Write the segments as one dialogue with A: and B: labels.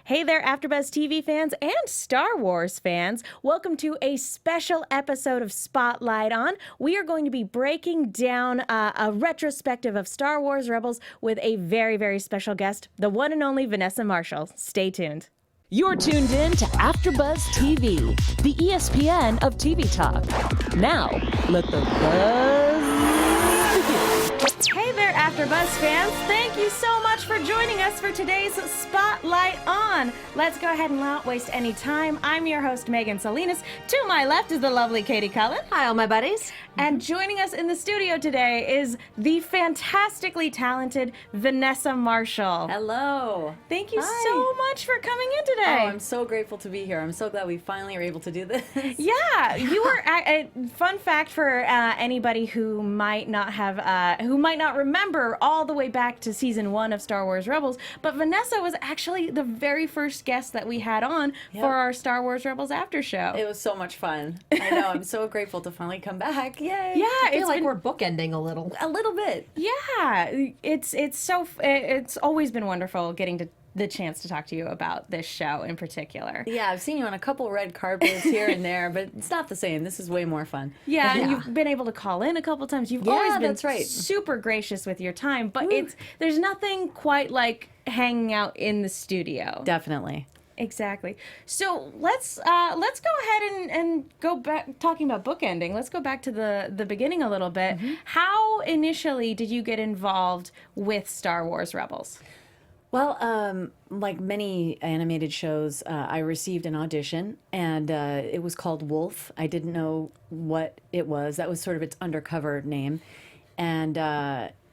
A: Hey there, AFTERBUZZ TV fans and Star Wars fans. Welcome to a special episode of Spotlight On. We are going to be breaking down a retrospective of Star Wars Rebels with a very, very special guest, the one and only Vanessa Marshall. Stay tuned.
B: You're tuned in to AFTERBUZZ TV, the ESPN of TV talk. Now, let the buzz begin.
A: Hey there, AFTERBUZZ fans. Thank you so much for joining us for today's Spotlight On. Let's go ahead and not waste any time. I'm your host, Megan Salinas. To my left is the lovely Katie Cullen.
C: Hi, all my buddies.
A: And joining us in the studio today is the fantastically talented Vanessa Marshall.
C: Hello.
A: Thank you
C: Hi.
A: so much for coming in today.
C: Oh, I'm so grateful to be here. I'm so glad we finally are able to do this.
A: Yeah, you were fun fact for anybody who might not remember all the way back to season 1 of Star Wars Rebels, but Vanessa was actually the very first guest that we had on for our Star Wars Rebels after show.
C: It was so much fun. I know. I'm so grateful to finally come back. Yay.
A: Yeah,
D: I feel like we're bookending a little.
C: A little bit.
A: Yeah, it's always been wonderful getting the chance to talk to you about this show in particular.
C: Yeah, I've seen you on a couple red carpets here and there, but it's not the same. This is way more fun.
A: Yeah, and you've been able to call in a couple times. You've always been
C: that's right.
A: super gracious with your time, but there's nothing quite like hanging out in the studio.
C: Definitely.
A: Exactly. So let's go ahead and go back talking about bookending. Let's go back to the beginning a little bit.
C: Mm-hmm.
A: How initially did you get involved with Star Wars Rebels?
C: Well, like many animated shows, I received an audition, and it was called Wolf. I didn't know what it was. That was sort of its undercover name. And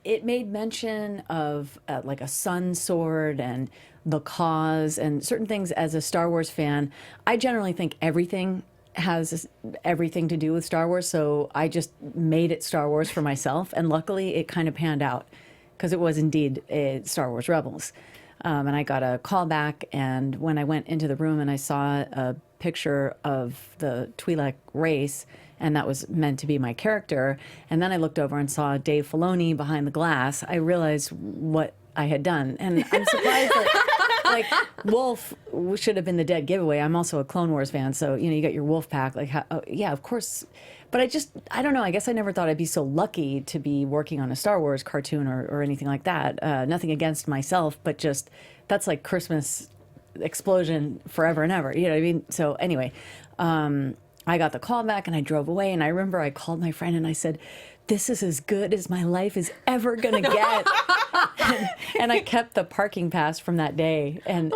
C: it made mention of like a sun sword and the cause and certain things. As a Star Wars fan, I generally think everything has everything to do with Star Wars, so I just made it Star Wars for myself, and luckily it kind of panned out because it was indeed Star Wars Rebels. And I got a call back, and when I went into the room and I saw a picture of the Twi'lek race, and that was meant to be my character, and then I looked over and saw Dave Filoni behind the glass, I realized what I had done. And I'm surprised that like Wolf should have been the dead giveaway. I'm also a Clone Wars fan, so you got your Wolf pack. Like, yeah, of course. But I don't know. I guess I never thought I'd be so lucky to be working on a Star Wars cartoon or anything like that. Nothing against myself, but just that's like Christmas explosion forever and ever. You know what I mean? So anyway, I got the call back and I drove away. And I remember I called my friend and I said, "This is as good as my life is ever going to get." and I kept the parking pass from that day. And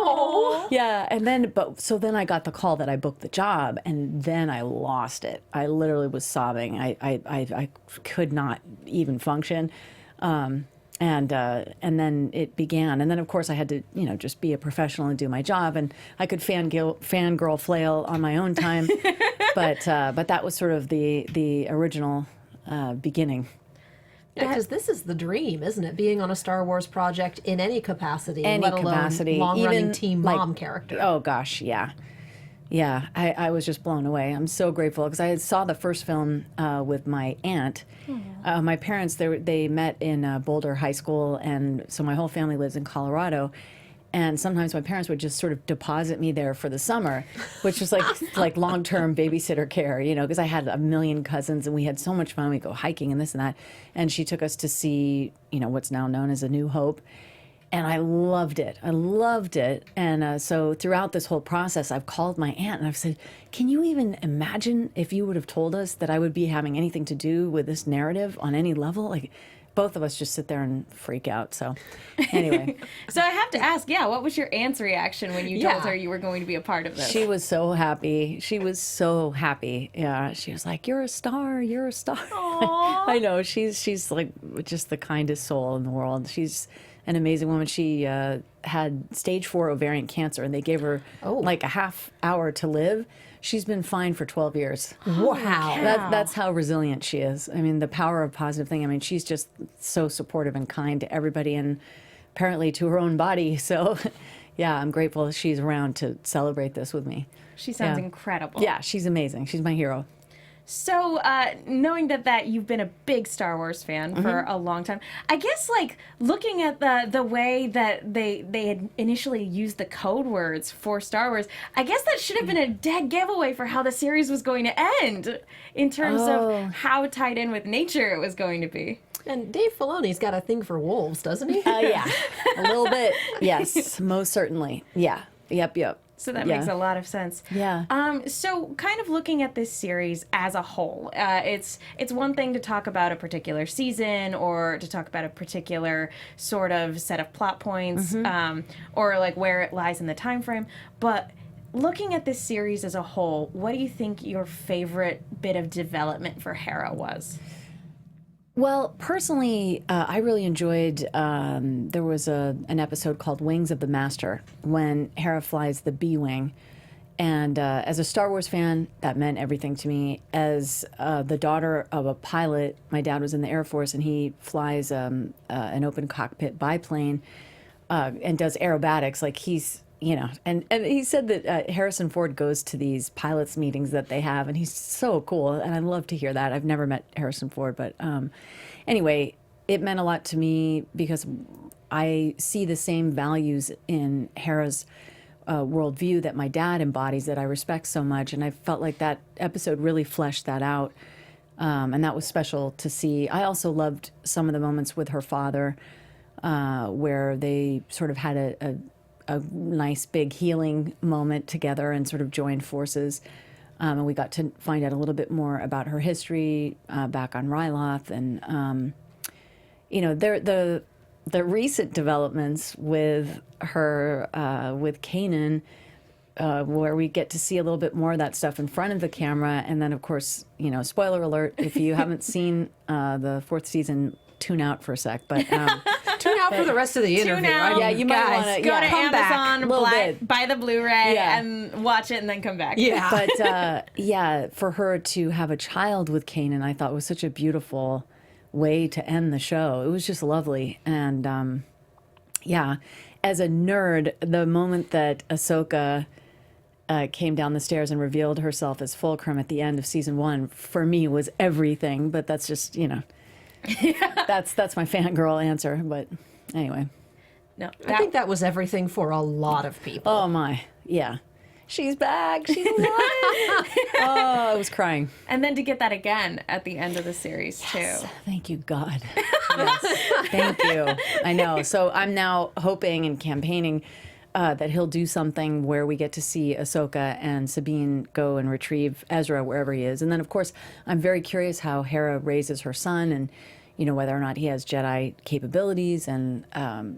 C: yeah, and then then I got the call that I booked the job, and then I lost it. I literally was sobbing. I could not even function. And then it began. And then of course I had to, just be a professional and do my job, and I could fangirl flail on my own time. but that was sort of the original beginning.
D: Yeah, because this is the dream, isn't it? Being on a Star Wars project in any capacity,
C: Any
D: let alone
C: capacity,
D: long-running
C: even,
D: team
C: like,
D: mom character.
C: Oh gosh, yeah. Yeah, I was just blown away. I'm so grateful because I saw the first film with my aunt. My parents, they met in Boulder High School, and so my whole family lives in Colorado. And sometimes my parents would just sort of deposit me there for the summer, which was like long-term babysitter care, because I had a million cousins and we had so much fun. We'd go hiking and this and that. And she took us to see, what's now known as A New Hope. And I loved it. And so throughout this whole process, I've called my aunt and I've said, "Can you even imagine if you would have told us that I would be having anything to do with this narrative on any level?" Like, both of us just sit there and freak out. So anyway.
A: So I have to ask, what was your aunt's reaction when you told her you were going to be a part of this?
C: She was so happy. Yeah. She was like, "You're a star. You're a star."
A: Aww.
C: I know. She's like just the kindest soul in the world. She's an amazing woman. She had stage 4 ovarian cancer, and they gave her like a half hour to live. She's been fine for 12 years.
D: Wow.
C: That's how resilient she is. I mean, the power of positive thinking. I mean, she's just so supportive and kind to everybody, and apparently to her own body. So, yeah, I'm grateful she's around to celebrate this with me.
A: She sounds incredible.
C: Yeah, she's amazing. She's my hero.
A: So, knowing that you've been a big Star Wars fan for a long time, I guess like looking at the way that they had initially used the code words for Star Wars, I guess that should have been a dead giveaway for how the series was going to end in terms of how tied in with nature it was going to be.
D: And Dave Filoni's got a thing for wolves, doesn't he?
C: Yeah, a little bit. Yes, most certainly. Yeah. Yep.
A: So that makes a lot of sense.
C: Yeah.
A: So kind of looking at this series as a whole, it's one thing to talk about a particular season or to talk about a particular sort of set of plot points, or like where it lies in the time frame. But looking at this series as a whole, what do you think your favorite bit of development for Hera was?
C: Well, personally, I really enjoyed, there was an episode called Wings of the Master when Hera flies the B-Wing. And as a Star Wars fan, that meant everything to me. As the daughter of a pilot, my dad was in the Air Force, and he flies an open cockpit biplane and does aerobatics. Like he's, and he said that Harrison Ford goes to these pilots meetings that they have, and he's so cool, and I love to hear that. I've never met Harrison Ford, but anyway, it meant a lot to me because I see the same values in Hera's worldview that my dad embodies that I respect so much, and I felt like that episode really fleshed that out, and that was special to see. I also loved some of the moments with her father where they sort of had a nice big healing moment together and sort of joined forces. And we got to find out a little bit more about her history back on Ryloth. And, the recent developments with her, with Kanan, where we get to see a little bit more of that stuff in front of the camera. And then, of course, spoiler alert, if you haven't seen the fourth season, tune out for a sec. But
D: Tune out for the rest of the interview.
A: out.
C: Yeah, you might
D: Guys,
C: wanna-
A: Go
C: yeah,
A: to
C: come back
A: Amazon,
C: a little bit.
A: buy the Blu-ray,
C: Yeah.
A: and watch it, and then come back.
D: Yeah.
C: But for her to have a child with Kanan, I thought was such a beautiful way to end the show. It was just lovely. And as a nerd, the moment that Ahsoka came down the stairs and revealed herself as Fulcrum at the end of season 1, for me was everything. But that's just, that's my fangirl answer. But anyway.
A: No,
D: I think that was everything for a lot of people.
C: Oh my, yeah. She's back. She's alive. Oh, I was crying.
A: and then to get that again at the end of the series too.
C: Thank you, God. Yes. Thank you. I know. So I'm now hoping and campaigning that he'll do something where we get to see Ahsoka and Sabine go and retrieve Ezra wherever he is. And then, of course, I'm very curious how Hera raises her son and, whether or not he has Jedi capabilities. And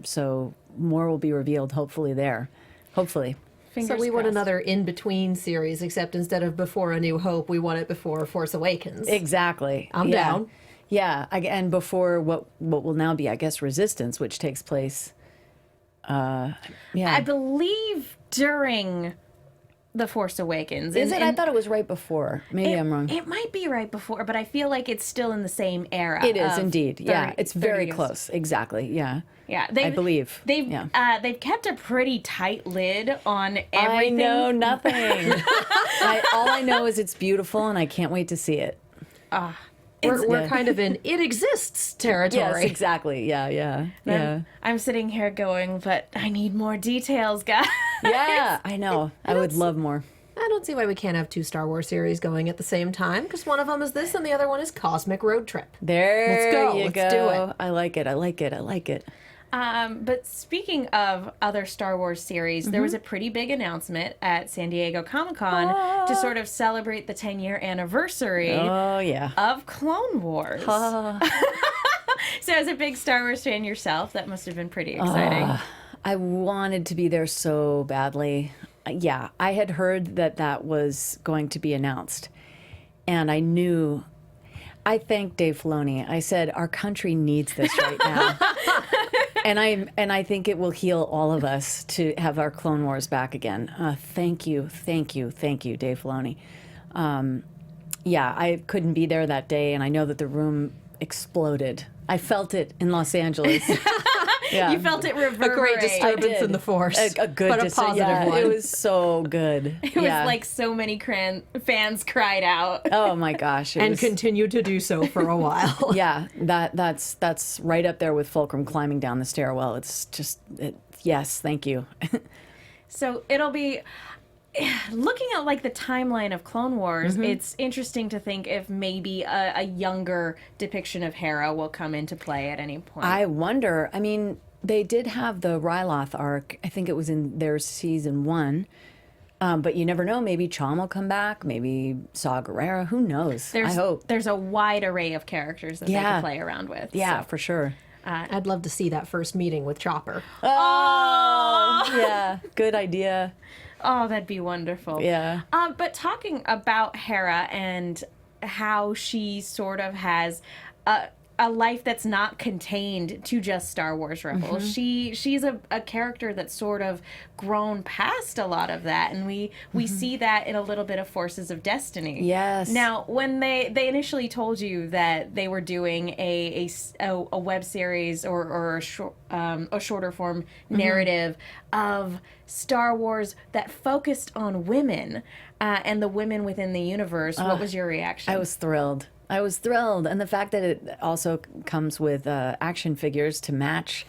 C: so more will be revealed, hopefully, there. Hopefully.
A: Fingers
D: So we want
A: crossed.
D: another in-between series, except instead of Before A New Hope, we want it before Force Awakens.
C: Exactly.
D: I'm
C: Yeah.
D: down.
C: Yeah, and before what will now be, I guess, Resistance, which takes place. Yeah.
A: I believe during The Force Awakens.
C: Is it? I thought it was right before. Maybe I'm wrong.
A: It might be right before, but I feel like it's still in the same era.
C: It is
A: of
C: indeed. Yeah,
A: 30
C: it's
A: 30
C: very
A: years.
C: close. Exactly. Yeah.
A: Yeah,
C: I believe.
A: they've kept a pretty tight lid on everything.
C: I know nothing. All I know is it's beautiful, and I can't wait to see it.
D: We're kind of in it exists territory.
C: Yes, exactly. Yeah.
A: I'm sitting here going, but I need more details, guys.
C: Yeah, I know. I would love more.
D: I don't see why we can't have two Star Wars series going at the same time, because one of them is this and the other one is Cosmic Road Trip.
C: There
D: Let's go.
C: you
D: Let's
C: go.
D: do it.
C: I like it.
A: But speaking of other Star Wars series, there was a pretty big announcement at San Diego Comic-Con to sort of celebrate the 10-year anniversary
C: Oh, yeah.
A: of Clone Wars. So as a big Star Wars fan yourself, that must have been pretty exciting.
C: I wanted to be there so badly. Yeah, I had heard that was going to be announced. And I knew, I thanked Dave Filoni. I said, our country needs this right now. and I think it will heal all of us to have our Clone Wars back again. Thank you, Dave Filoni. Yeah, I couldn't be there that day, and I know that the room exploded. I felt it in Los Angeles. Yeah.
A: You felt it reverberate.
D: A great disturbance in the force.
C: A good
D: but a positive one.
C: It was so good.
A: It was like so many fans cried out.
C: Oh my gosh.
D: And continued to do so for a while.
C: Yeah, that's right up there with Fulcrum climbing down the stairwell. It's just, yes, thank you.
A: So it'll be... Looking at like the timeline of Clone Wars, it's interesting to think if maybe a younger depiction of Hera will come into play at any point.
C: I wonder, I mean, they did have the Ryloth arc. I think it was in their season 1. But you never know. Maybe Chom will come back. Maybe Saw Gerrera. Who knows? I hope.
A: There's a wide array of characters that they can play around with.
C: Yeah,
A: so.
C: for sure.
D: I'd love to see that first meeting with Chopper.
C: Oh, yeah. Good idea.
A: Oh, that'd be wonderful.
C: Yeah.
A: But talking about Hera and how she sort of has a life that's not contained to just Star Wars Rebels. She's a character that's sort of grown past a lot of that, and we see that in a little bit of Forces of Destiny.
C: Yes.
A: Now, when they initially told you that they were doing a web series or a shorter form narrative of Star Wars that focused on women and the women within the universe, what was your reaction?
C: I was thrilled. And the fact that it also comes with action figures to match,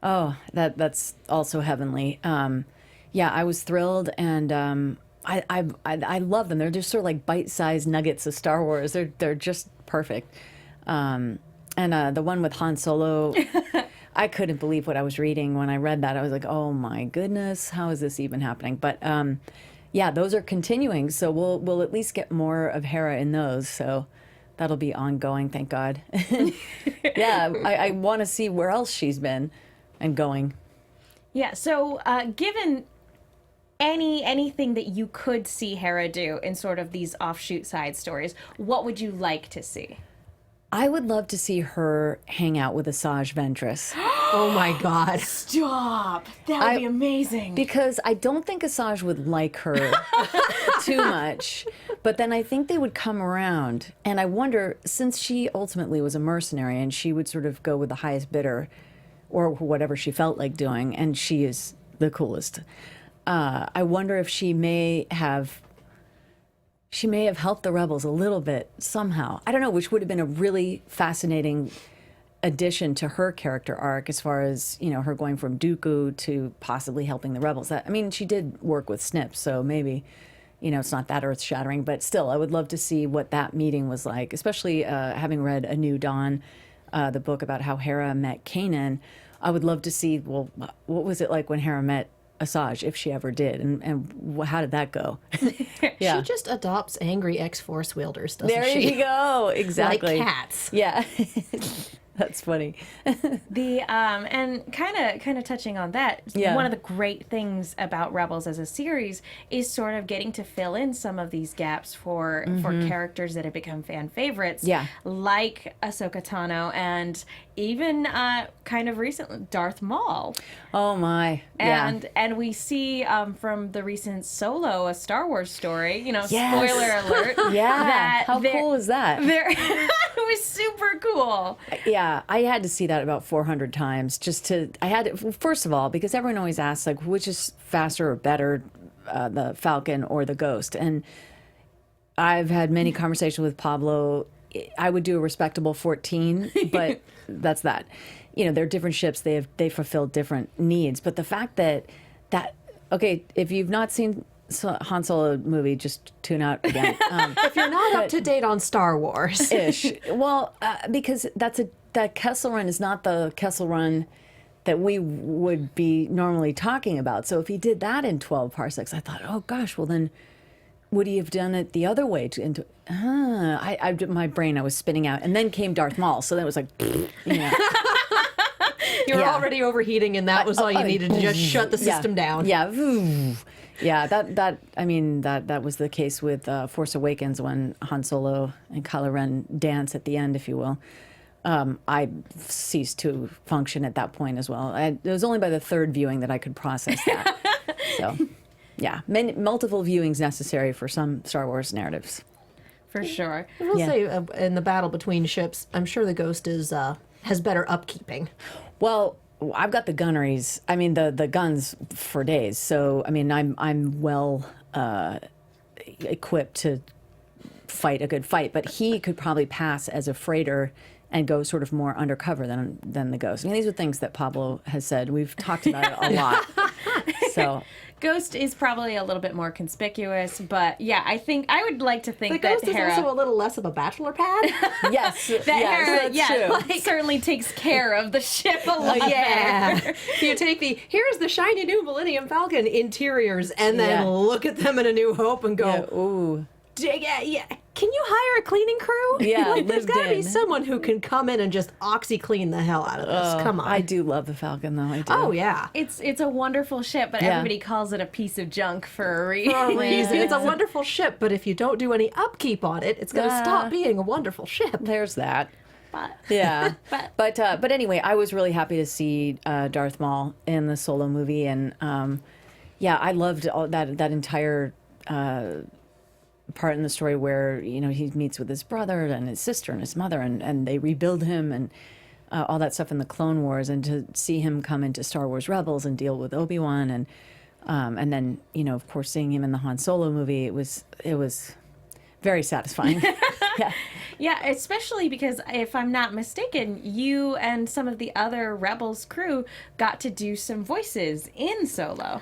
C: that's also heavenly. Yeah, I was thrilled, and I love them. They're just sort of like bite-sized nuggets of Star Wars. They're just perfect. And the one with Han Solo, I couldn't believe what I was reading when I read that. I was like, oh my goodness, how is this even happening? But yeah, those are continuing, so we'll at least get more of Hera in those. So. That'll be ongoing, thank God. Yeah, I want to see where else she's been and going.
A: Yeah, so given anything that you could see Hera do in sort of these offshoot side stories, what would you like to see?
C: I would love to see her hang out with Asajj Ventress.
D: Oh my God.
A: Stop! That would be amazing.
C: Because I don't think Asajj would like her too much. But then I think they would come around. And I wonder, since she ultimately was a mercenary and she would sort of go with the highest bidder or whatever she felt like doing, and she is the coolest, I wonder if she may have helped the rebels a little bit somehow. I don't know, which would have been a really fascinating addition to her character arc as far as, you know, her going from Dooku to possibly helping the rebels. I mean, she did work with Snips, so maybe, you know, it's not that earth-shattering, but still, I would love to see what that meeting was like, especially having read A New Dawn, the book about how Hera met Kanan. I would love to see, well, what was it like when Hera met Asajj, if she ever did, and how did that go? Yeah.
D: She just adopts angry ex-Force wielders, doesn't
C: There
D: she?
C: you go. Exactly.
D: Like cats.
C: Yeah. That's funny.
A: And kind of touching on that,
C: Yeah.
A: one of the great things about Rebels as a series is sort of getting to fill in some of these gaps for characters that have become fan favorites,
C: Yeah.
A: like Ahsoka Tano and even kind of recently Darth Maul.
C: Oh my. Yeah.
A: And we see from the recent Solo, a Star Wars story, you know,
C: Yes.
A: spoiler alert.
C: Yeah. How cool is that?
A: It was super cool.
C: Yeah, I had to see that about 400 times first of all, because everyone always asks, like, which is faster or better, the Falcon or the Ghost? And I've had many conversations with Pablo. I would do a respectable 14, but that's that. You know, they're different ships. They fulfill different needs. But the fact that okay, if you've not seen Han Solo movie, just tune out again.
D: If you're not up to date on Star Wars.
C: Ish. Well, because that Kessel Run is not the Kessel Run that we would be normally talking about. So if he did that in 12 parsecs, I thought, oh gosh, well then would he have done it the other way? My brain, I was spinning out. And then came Darth Maul. So then it was like, you know.
D: You were already overheating, and that was all you needed to just shut the system down.
C: Yeah. Yeah, that was the case with Force Awakens when Han Solo and Kylo Ren dance at the end, if you will. I ceased to function at that point as well. It was only by the third viewing that I could process that. So, yeah, multiple viewings necessary for some Star Wars narratives.
A: For sure.
D: I will say, in the battle between ships, I'm sure the Ghost has better upkeeping.
C: Well, I've got the gunneries. I mean, the guns for days. So I mean, I'm well equipped to fight a good fight. But he could probably pass as a freighter and go sort of more undercover than the Ghost. I mean, these are things that Pablo has said. We've talked about it a lot. So
A: Ghost is probably a little bit more conspicuous, but yeah, I would like to think
D: The
A: that
D: Ghost is
A: Hera,
D: also a little less of a bachelor pad.
C: yes,
A: that
C: yes,
A: Hera,
C: that's true.
A: certainly takes care of the ship a lot
D: Yeah.
A: better.
D: You take here's the shiny new Millennium Falcon interiors, and then
C: Yeah.
D: look at them in A New Hope and go,
C: Yeah, ooh.
D: yeah. Can you hire a cleaning crew?
C: Yeah,
D: like, there's
C: lived
D: got to be
C: in.
D: someone who can come in and just oxy-clean the hell out of this. Come on.
C: I do love the Falcon, though. I do.
D: Oh, yeah.
A: It's a wonderful ship, but
C: Yeah.
A: everybody calls it a piece of junk for a reason.
D: For a reason. It's a wonderful ship, but if you don't do any upkeep on it, it's going to stop being a wonderful ship.
C: There's that.
A: But
C: Yeah,
A: But-
C: but anyway, I was really happy to see Darth Maul in the Solo movie, and yeah, I loved all that entire part in the story where he meets with his brother and his sister and his mother, and they rebuild him and all that stuff in the Clone Wars, and to see him come into Star Wars Rebels and deal with Obi-Wan, and then of course seeing him in the Han Solo movie, it was very satisfying. Yeah.
A: yeah, especially because if I'm not mistaken, you and some of the other Rebels crew got to do some voices in Solo.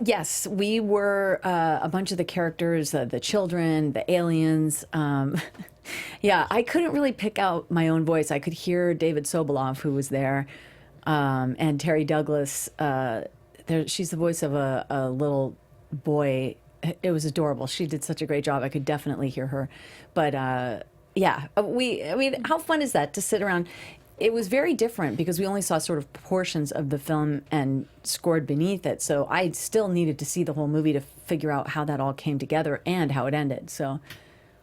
C: Yes, we were a bunch of the characters, the children, the aliens. Yeah, I couldn't really pick out my own voice. I could hear David Sobolov, who was there, and Terry Douglas. She's the voice of a little boy. It was adorable. She did such a great job. I could definitely hear her. But yeah, I mean, how fun is that to sit around? It was very different because we only saw sort of portions of the film and scored beneath it. So I still needed to see the whole movie to figure out how that all came together and how it ended. So,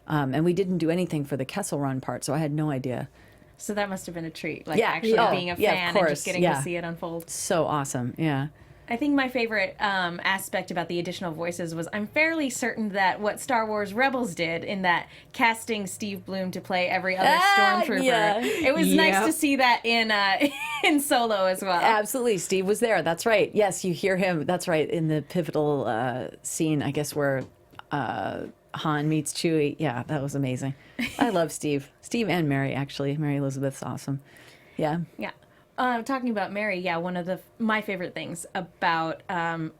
C: and we didn't do anything for the Kessel Run part, so I had no idea.
A: So that must have been a treat, like
C: Yeah,
A: actually
C: yeah.
A: being a
C: Yeah, of
A: fan and
C: course,
A: just getting
C: yeah.
A: to see it unfold.
C: So awesome, yeah.
A: I think my favorite aspect about the additional voices was I'm fairly certain that what Star Wars Rebels did in that casting Steve Blum to play every other stormtrooper,
C: yeah.
A: it was nice to see that in in Solo as well.
C: Absolutely, Steve was there. That's right. Yes, you hear him. That's right, in the pivotal scene, I guess, where Han meets Chewie. Yeah, that was amazing. I love Steve. Steve and Mary, actually. Mary Elizabeth's awesome. Yeah.
A: Yeah. Talking about Mary, yeah, one of my favorite things about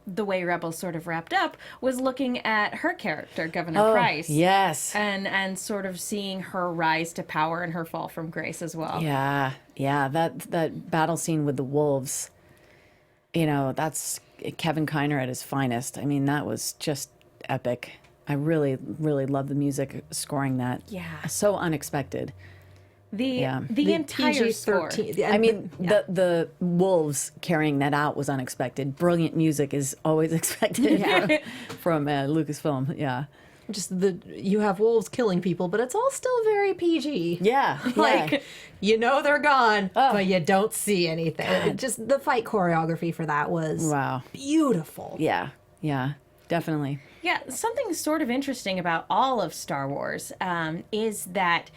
A: the way Rebels sort of wrapped up was looking at her character, Governor Price.
C: Yes.
A: And sort of seeing her rise to power and her fall from grace as well.
C: Yeah, yeah. That battle scene with the wolves, that's Kevin Kiner at his finest. I mean, that was just epic. I really, really love the music scoring that.
A: Yeah.
C: So unexpected.
A: The
D: The
A: entire score.
D: PG-13.
C: I mean, the wolves carrying that out was unexpected. Brilliant music is always expected from Lucasfilm. Yeah.
D: Just you have wolves killing people, but it's all still very PG.
C: Yeah.
D: Like, they're gone, but you don't see anything. Just the fight choreography for that was
C: Wow.
D: beautiful.
C: Yeah. Yeah. Definitely.
A: Yeah, something sort of interesting about all of Star Wars is that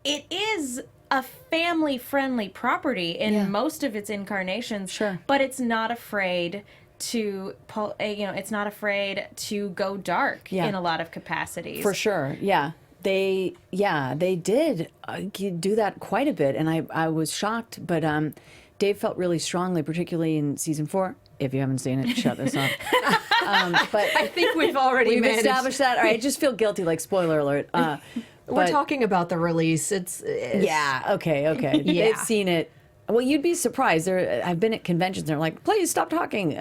A: it is a family-friendly property in most of its incarnations.
C: Sure.
A: But it's not afraid to it's not afraid to go dark in a lot of capacities.
C: For sure. Yeah. They did do that quite a bit, and I was shocked, but Dave felt really strongly, particularly in season 4. If you haven't seen it, shut this off. But
D: I think we've already
C: we've
D: managed.
C: established that. All right, I just feel guilty, like spoiler alert.
D: We're talking about the release. It's
C: Yeah. Okay.
D: Yeah.
C: They've seen it. Well, you'd be surprised. I've been at conventions. They're like, "Please stop talking."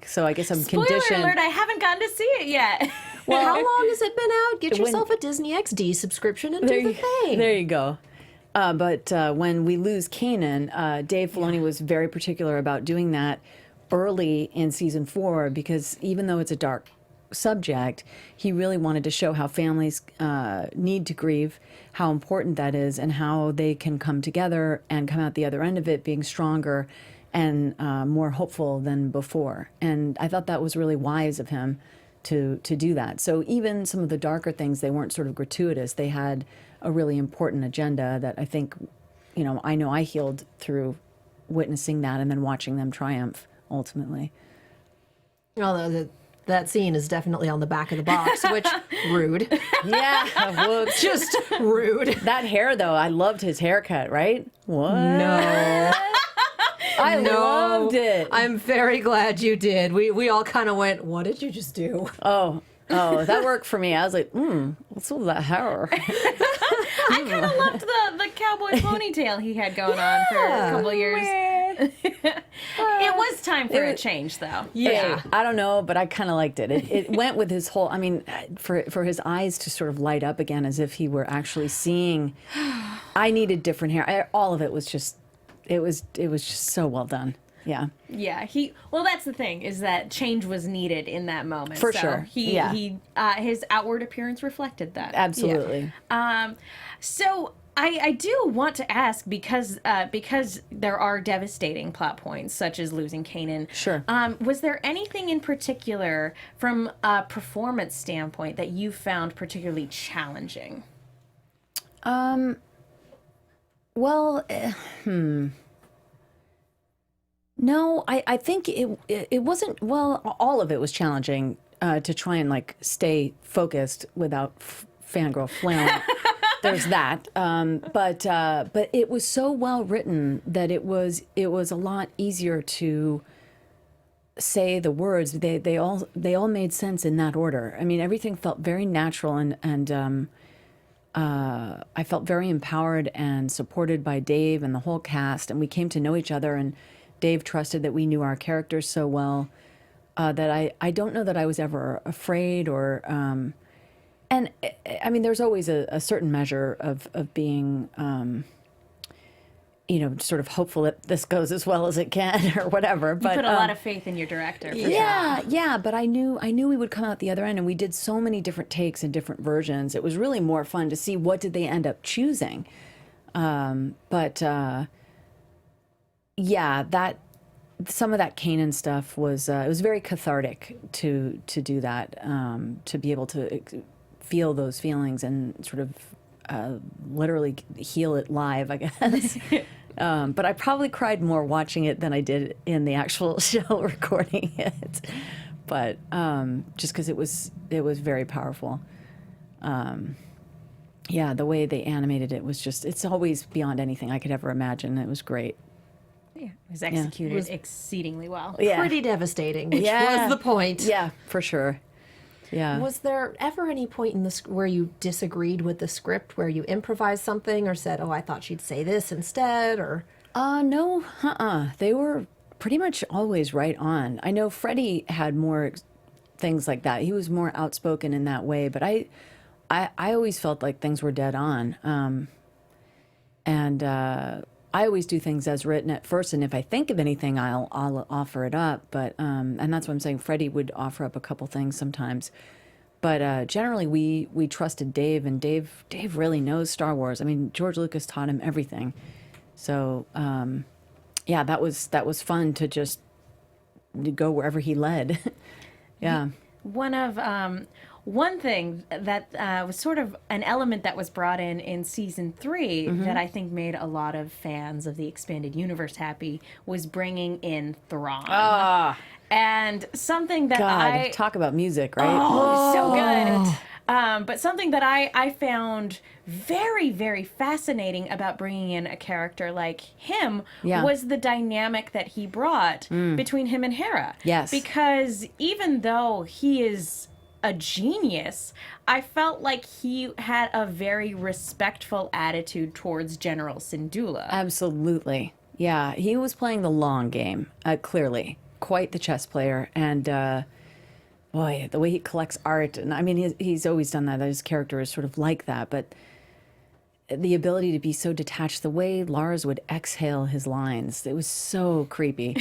C: So I guess I'm
A: Spoiler
C: conditioned.
A: alert, I haven't gotten to see it yet.
D: Well, how long has it been out? Get yourself a Disney XD subscription and do the thing.
C: There you go. But when we lose Kanan, Dave Filoni was very particular about doing that early in season 4 because even though it's a dark subject, he really wanted to show how families need to grieve, how important that is, and how they can come together and come out the other end of it being stronger and more hopeful than before. And I thought that was really wise of him to do that. So even some of the darker things, they weren't sort of gratuitous. They had a really important agenda that I think, I know I healed through witnessing that and then watching them triumph ultimately.
D: Although that scene is definitely on the back of the box, which rude.
C: Yeah, whoops.
D: Just rude.
C: That hair, though, I loved his haircut, right? What?
D: No.
C: I loved it.
D: I'm very glad you did. We all kind of went, what did you just do?
C: Oh, that worked for me. I was like, what's all that hair?
A: I kind of loved the cowboy ponytail he had going on for a couple years. It was time for a change, though.
C: Yeah. I don't know, but I kind of liked it. It went with his whole, I mean, for his eyes to sort of light up again as if he were actually seeing. I needed different hair. All of it was just, it was just so well done. Yeah.
A: Yeah. Well, that's the thing, is that change was needed in that moment.
C: For
A: so
C: sure.
A: His outward appearance reflected that.
C: Absolutely.
A: So I do want to ask, because there are devastating plot points, such as losing Kanan.
C: Sure.
A: Was there anything in particular from a performance standpoint that you found particularly challenging?
C: Well, no, I think it wasn't, well, all of it was challenging to try and like stay focused without fangirl flailing. There's that. But it was so well written that it was a lot easier to say the words. They all made sense in that order. I mean, everything felt very natural, and I felt very empowered and supported by Dave and the whole cast, and we came to know each other, and Dave trusted that we knew our characters so well that I don't know that I was ever afraid or and I mean, there's always a certain measure of being sort of hopeful that this goes as well as it can or whatever. But
A: you put a lot of faith in your director. For
C: yeah. But I knew we would come out the other end, and we did so many different takes and different versions. It was really more fun to see what did they end up choosing. Yeah, that some of that Kanan stuff was it was very cathartic to do that, to be able to feel those feelings and sort of literally heal it live, I guess. But I probably cried more watching it than I did in the actual show recording it. But just because it was very powerful. Yeah, the way they animated it was just, it's always beyond anything I could ever imagine. It was great.
A: Yeah, it was executed exceedingly well.
C: Yeah.
D: Pretty devastating, which was the point.
C: Yeah, for sure. Yeah.
D: Was there ever any point in this where you disagreed with the script, where you improvised something or said, "Oh, I thought she'd say this instead," or?
C: No, They were pretty much always right on. I know Freddie had more things like that. He was more outspoken in that way, but I always felt like things were dead on. I always do things as written at first, and if I think of anything, I'll offer it up. But and that's what I'm saying. Freddie would offer up a couple things sometimes, but generally we trusted Dave, and Dave really knows Star Wars. I mean, George Lucas taught him everything. So yeah, that was fun to just go wherever he led. Yeah.
A: One thing that was sort of an element that was brought in season 3 that I think made a lot of fans of the expanded universe happy was bringing in Thrawn. And something that
C: talk about music, right?
A: Oh, so good. But something that I found very, very fascinating about bringing in a character like him was the dynamic that he brought between him and Hera.
C: Yes.
A: Because even though he is a genius, I felt like he had a very respectful attitude towards General Syndulla.
C: Absolutely. Yeah, he was playing the long game, clearly. Quite the chess player. And boy, the way he collects art, and I mean, he's always done that. His character is sort of like that, but the ability to be so detached, the way Lars would exhale his lines, it was so creepy.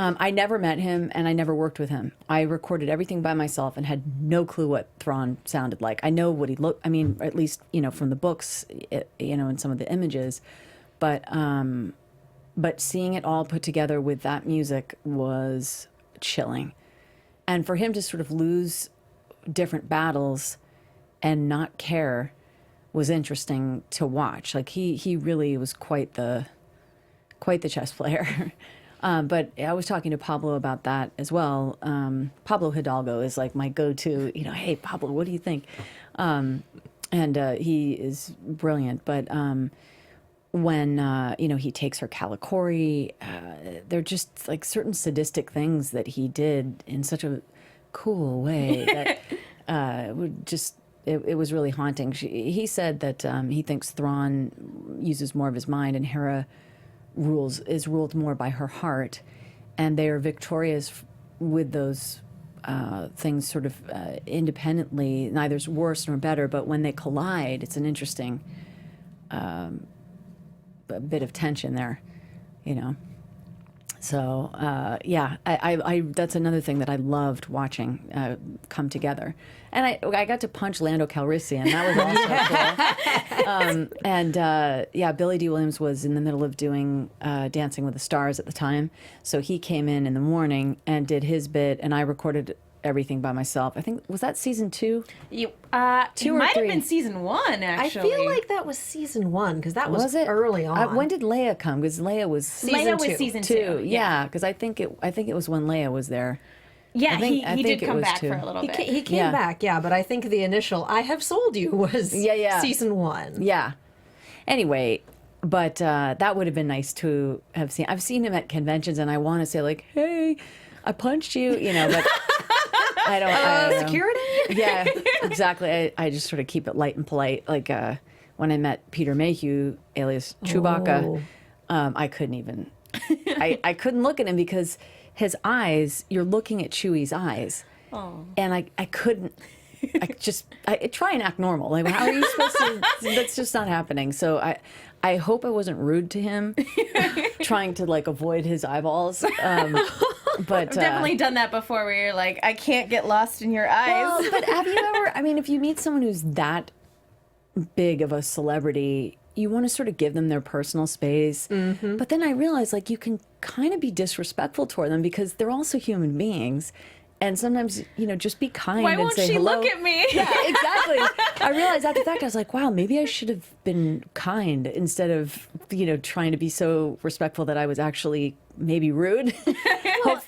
C: I never met him, and I never worked with him. I recorded everything by myself and had no clue what Thrawn sounded like. I know what he looked, I mean, at least, from the books, and some of the images. But seeing it all put together with that music was chilling. And for him to sort of lose different battles and not care was interesting to watch. Like, he really was quite the quite the chess player. But I was talking to Pablo about that as well. Pablo Hidalgo is like my go-to, hey, Pablo, what do you think? And he is brilliant. But when, he takes her Calicori, they're just like certain sadistic things that he did in such a cool way that would just... It was really haunting. He said that he thinks Thrawn uses more of his mind and Hera is ruled more by her heart, and they are victorious with those things sort of independently. Neither's worse nor better, but when they collide, it's an interesting bit of tension there, So I that's another thing that I loved watching come together, and I got to punch Lando Calrissian. That was also cool. And Billy D. Williams was in the middle of doing Dancing with the Stars at the time, so he came in the morning and did his bit, and I recorded everything by myself. I think, was that season 2?
A: It
C: Two or
A: might have
C: three?
A: been season 1, actually.
D: I feel like that was season 1 because that was
C: it
D: early on.
C: When did Leia come? Because Leia was
A: Leia was season 2.
C: Yeah, because I think it was when Leia was there.
A: Yeah,
C: I think
A: he did
C: it
A: come
C: was
A: back
C: 2.
A: for a little bit.
D: He came
C: Yeah.
D: back, but I think the initial "I have sold you" was season 1.
C: Yeah. Anyway, but that would have been nice to have seen. I've seen him at conventions, and I want to say like, "Hey, I punched you," but I don't. I don't know.
D: Security?
C: Yeah, exactly. I just sort of keep it light and polite. Like when I met Peter Mayhew, alias Chewbacca, I couldn't even. I couldn't look at him because his eyes. You're looking at Chewie's eyes, and I couldn't. I try and act normal. Like, how are you supposed to? That's just not happening. So I hope I wasn't rude to him, trying to like avoid his eyeballs. But
A: I've definitely done that before where you're like, I can't get lost in your eyes.
C: well, but have you ever? I mean, if you meet someone who's that big of a celebrity, you want to sort of give them their personal space. Mm-hmm. But then I realized like you can kind of be disrespectful toward them because they're also human beings. And sometimes, just be kind
A: Why
C: and
A: won't
C: say
A: she
C: hello.
A: look at me?
C: Yeah, exactly. I realized after the fact, I was like, wow, maybe I should have been kind instead of, trying to be so respectful that I was actually maybe rude.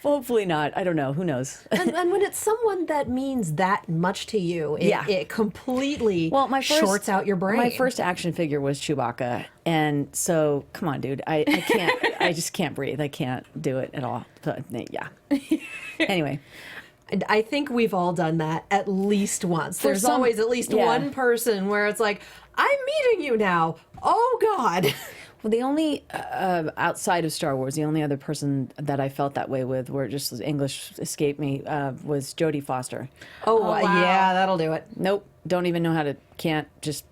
C: Hopefully not. I don't know. Who knows?
D: And when it's someone that means that much to you, it completely shorts out your brain.
C: My first action figure was Chewbacca. And so, come on, dude. I can't, I just can't breathe. I can't do it at all. So, yeah. Anyway.
D: And I think we've all done that at least once. There's always at least one person where it's like, I'm meeting you now. Oh, God.
C: Well, the only, outside of Star Wars, the only other person that I felt that way with, where just English escaped me, was Jodie Foster.
D: Oh, wow. Yeah, that'll do it.
C: Nope. Don't even know how to, can't, just,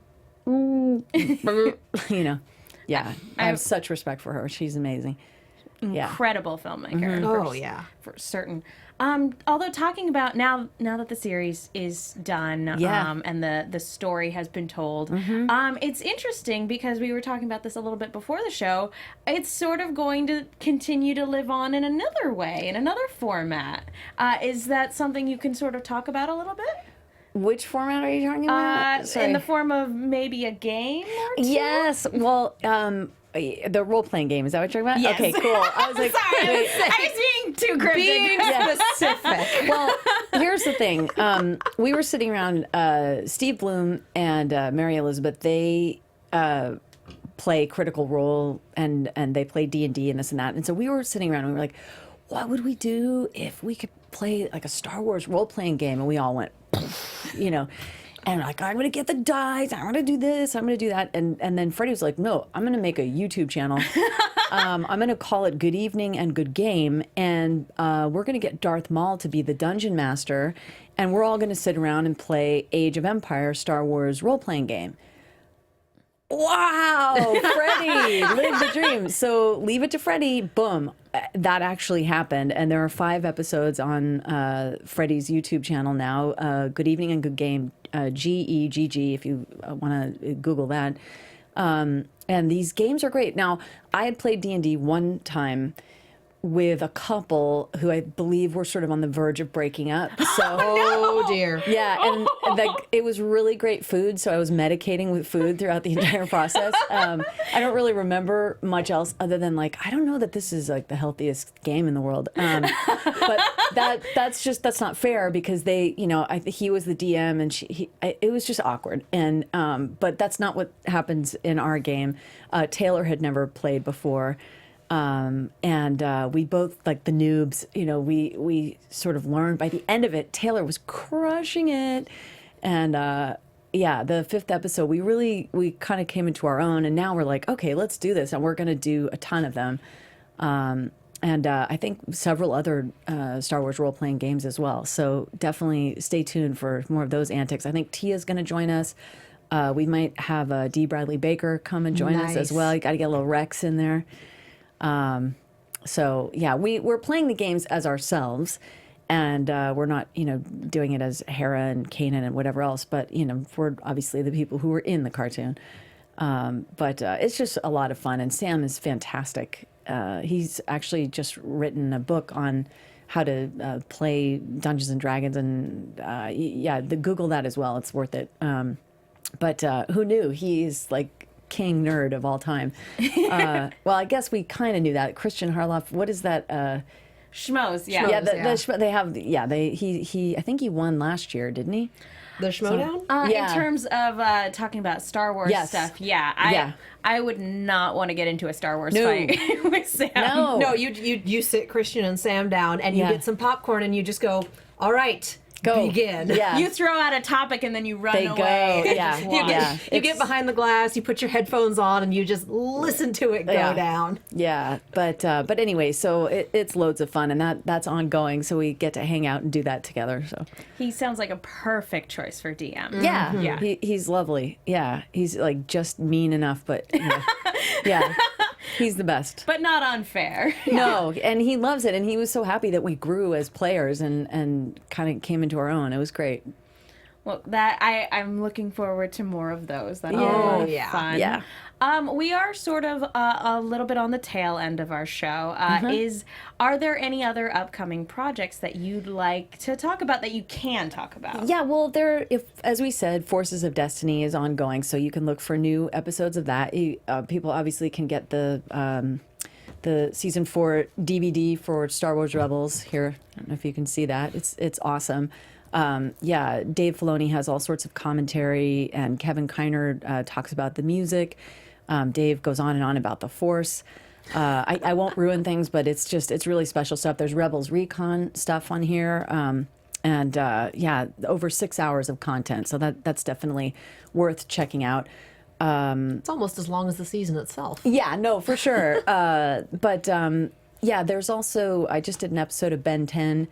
C: Yeah. I have such respect for her. She's amazing.
A: Incredible filmmaker.
D: Oh, yeah.
A: For certain. Although talking about now that the series is done, and the story has been told, it's interesting because we were talking about this a little bit before the show. It's sort of going to continue to live on in another way, in another format. Is that something you can sort of talk about a little bit?
C: Which format are you talking about?
A: In the form of maybe a game or two?
C: Yes. Well, the role-playing game, is that what you're talking about?
A: Yes.
C: Okay, cool. I was like,
A: Sorry, I was being too cryptic.
D: Being specific.
C: well, here's the thing. We were sitting around, Steve Bloom and Mary Elizabeth, they play Critical Role and they play D&D and this and that. And so we were sitting around and we were like, what would we do if we could play like a Star Wars role-playing game? And we all went, and like, I'm going to get the dice, I'm going to do this, I'm going to do that. And then Freddie was like, no, I'm going to make a YouTube channel. I'm going to call it Good Evening and Good Game. And we're going to get Darth Maul to be the dungeon master. And we're all going to sit around and play Age of Empire Star Wars role-playing game. Wow, Freddie, live the dream. So Leave It to Freddie, boom. That actually happened. And there are 5 episodes on Freddie's YouTube channel now, Good Evening and Good Game, GEGG, if you want to Google that. And these games are great. Now, I had played D&D one time with a couple who I believe were sort of on the verge of breaking up. So,
D: Oh dear.
C: yeah, and it was really great food. So I was medicating with food throughout the entire process. I don't really remember much else other than like, I don't know that this is like the healthiest game in the world. But that's not fair because they, he was the DM and it was just awkward. And but that's not what happens in our game. Taylor had never played before. And we both, like the noobs, we sort of learned by the end of it, Taylor was crushing it. And yeah, the 5th episode, we kind of came into our own, and now we're like, okay, let's do this. And we're going to do a ton of them. And I think several other Star Wars role-playing games as well. So definitely stay tuned for more of those antics. I think Tia's going to join us. We might have Dee Bradley Baker come and join us as well. You got to get a little Rex in there. So yeah, we're playing the games as ourselves, and we're not, doing it as Hera and Kanan and whatever else, but we're obviously the people who were in the cartoon. But it's just a lot of fun, and Sam is fantastic. He's actually just written a book on how to play Dungeons and Dragons, and Google that as well. It's worth it. But who knew? He's like king nerd of all time. Well, I guess we kind of knew that. Christian Harloff, what is that?
A: Schmoes, yeah.
C: Yeah, they have. Yeah, he. I think he won last year, didn't he?
D: The Schmodown?
A: In terms of talking about Star Wars stuff, I would not want to get into a Star Wars fight with Sam.
D: No, you sit Christian and Sam down, and you get some popcorn, and you just go, all right. Go. Begin.
C: Yeah.
A: You throw out a topic and then you run away.
C: Go. Yeah.
D: You get behind the glass, you put your headphones on, and you just listen to it go down.
C: Yeah, but anyway, so it's loads of fun, and that's ongoing. So we get to hang out and do that together. So
A: he sounds like a perfect choice for DM.
C: Yeah,
A: yeah.
C: He's lovely. Yeah, he's like just mean enough, but yeah. He's the best.
A: But not unfair.
C: No, and he loves it, and he was so happy that we grew as players and kind of came into our own. It was great.
A: Well, I'm looking forward to more of those. That'll be fun.
C: Yeah.
A: We are sort of a little bit on the tail end of our show. Are there any other upcoming projects that you'd like to talk about that you can talk about?
C: Yeah, well, as we said, Forces of Destiny is ongoing, so you can look for new episodes of that. People obviously can get the season 4 DVD for Star Wars Rebels here. I don't know if you can see that. It's awesome. Dave Filoni has all sorts of commentary, and Kevin Kiner talks about the music. Dave goes on and on about the Force. I won't ruin things, but it's really special stuff. There's Rebels Recon stuff on here. Over 6 hours of content. So that's definitely worth checking out.
D: It's almost as long as the season itself.
C: Yeah, no, for sure. There's also, I just did an episode of Ben 10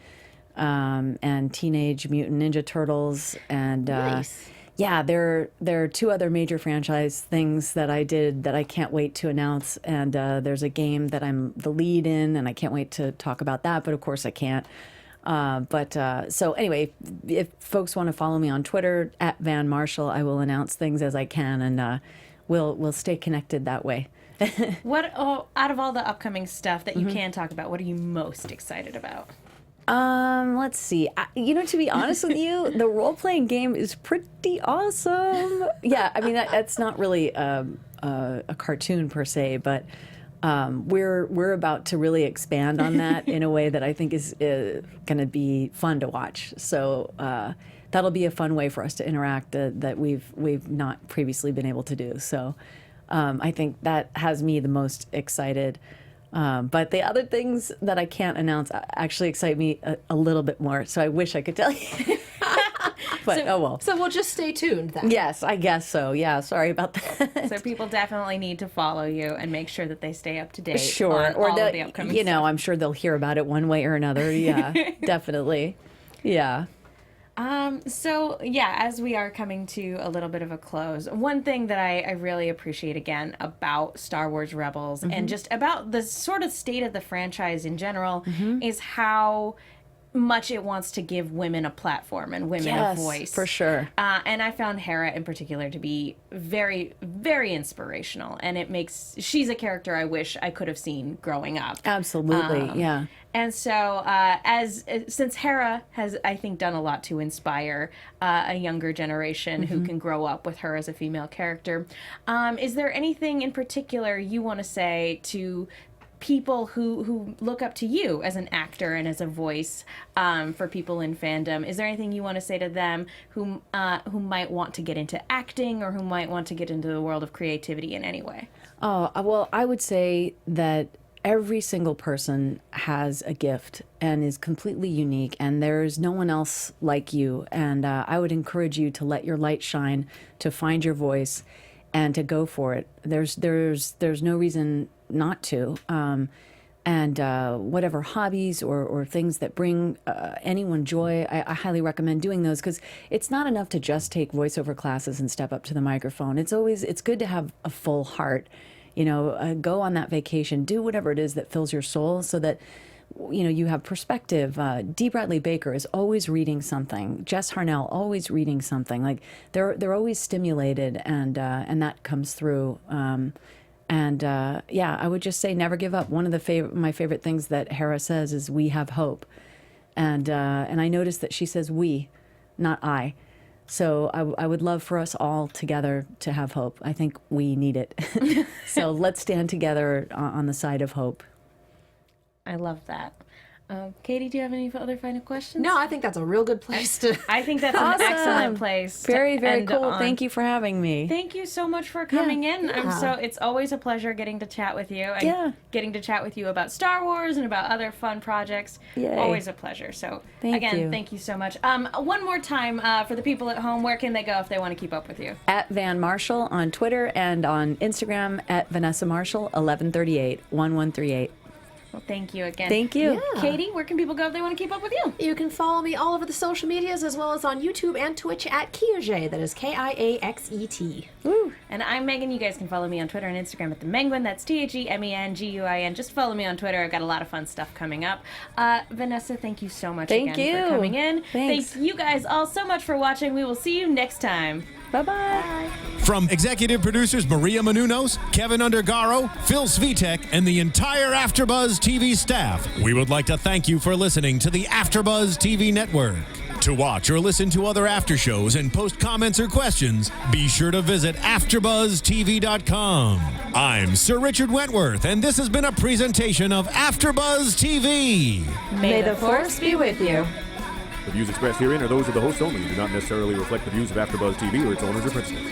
C: and Teenage Mutant Ninja Turtles. And
D: nice.
C: There are 2 other major franchise things that I did that I can't wait to announce. And there's a game that I'm the lead in, and I can't wait to talk about that, but of course I can't. So anyway, if folks want to follow me on Twitter at Van Marshall, I will announce things as I can, and we'll stay connected that way.
A: Out of all the upcoming stuff that you can talk about, what are you most excited about?
C: Let's see. To be honest with you, the role-playing game is pretty awesome. Yeah, I mean that's not really a cartoon per se, but we're about to really expand on that in a way that I think is going to be fun to watch. So that'll be a fun way for us to interact that we've not previously been able to do. So I think that has me the most excited. But the other things that I can't announce actually excite me a little bit more. So I wish I could tell you. But oh well.
D: So we'll just stay tuned then.
C: Yes, I guess so. Yeah, sorry about that.
A: So people definitely need to follow you and make sure that they stay up to date.
C: Sure.
A: On all of the upcoming stuff.
C: I'm sure they'll hear about it one way or another. Yeah, definitely. Yeah.
A: As we are coming to a little bit of a close, one thing that I really appreciate again about Star Wars Rebels and just about the sort of state of the franchise in general is how much it wants to give women a platform and women a voice.
C: For sure.
A: And I found Hera in particular to be very, very inspirational. And she's a character I wish I could have seen growing up.
C: Absolutely, yeah.
A: And so, since Hera has, I think, done a lot to inspire a younger generation who can grow up with her as a female character, is there anything in particular you want to say to people who look up to you as an actor and as a voice for people in fandom? Is there anything you want to say to them who might want to get into acting or who might want to get into the world of creativity in any way?
C: Oh, well, I would say that every single person has a gift and is completely unique, and there's no one else like you. And I would encourage you to let your light shine, to find your voice, and to go for it. There's no reason not to. And whatever hobbies or things that bring anyone joy, I highly recommend doing those, because it's not enough to just take voiceover classes and step up to the microphone. It's good to have a full heart. Go on that vacation, do whatever it is that fills your soul, so that you have perspective. Dee Bradley Baker is always reading something. Jess Harnell always reading something. Like they're always stimulated, and that comes through. I would just say never give up. One of my favorite things that Hera says is "We have hope," and I noticed that she says "we," not "I." So I would love for us all together to have hope. I think we need it. So let's stand together on the side of hope.
A: I love that. Katie, do you have any other final questions?
D: No, I think that's a real good place to.
A: I think that's an excellent place.
C: Very, very cool. Thank you for having me.
A: Thank you so much for coming in. It's always a pleasure getting to chat with you. And getting to chat with you about Star Wars and about other fun projects.
C: Yay.
A: Always a pleasure. So
C: thank you.
A: Thank you so much. One more time for the people at home, where can they go if they want to keep up with you?
C: At Van Marshall on Twitter, and on Instagram at Vanessa Marshall 1138.
A: Well, thank you again.
C: Thank you.
A: Yeah. Katie, where can people go if they want to keep up with you?
D: You can follow me all over the social medias, as well as on YouTube and Twitch at Kiaxet. That is Kiaxet.
A: Woo. And I'm Megan. You guys can follow me on Twitter and Instagram at TheMenguin. That's TheMenguin. Just follow me on Twitter. I've got a lot of fun stuff coming up. Vanessa, thank you so much again for coming in.
C: Thanks.
A: Thank you guys all so much for watching. We will see you next time.
C: Bye-bye.
E: From executive producers Maria Menounos, Kevin Undergaro, Phil Svitek, and the entire AfterBuzz TV staff, we would like to thank you for listening to the AfterBuzz TV network. To watch or listen to other after shows and post comments or questions, be sure to visit AfterBuzzTV.com. I'm Sir Richard Wentworth, and this has been a presentation of AfterBuzz TV.
D: May the Force be with you.
F: The views expressed herein are those of the hosts only and do not necessarily reflect the views of AfterBuzz TV or its owners or principals.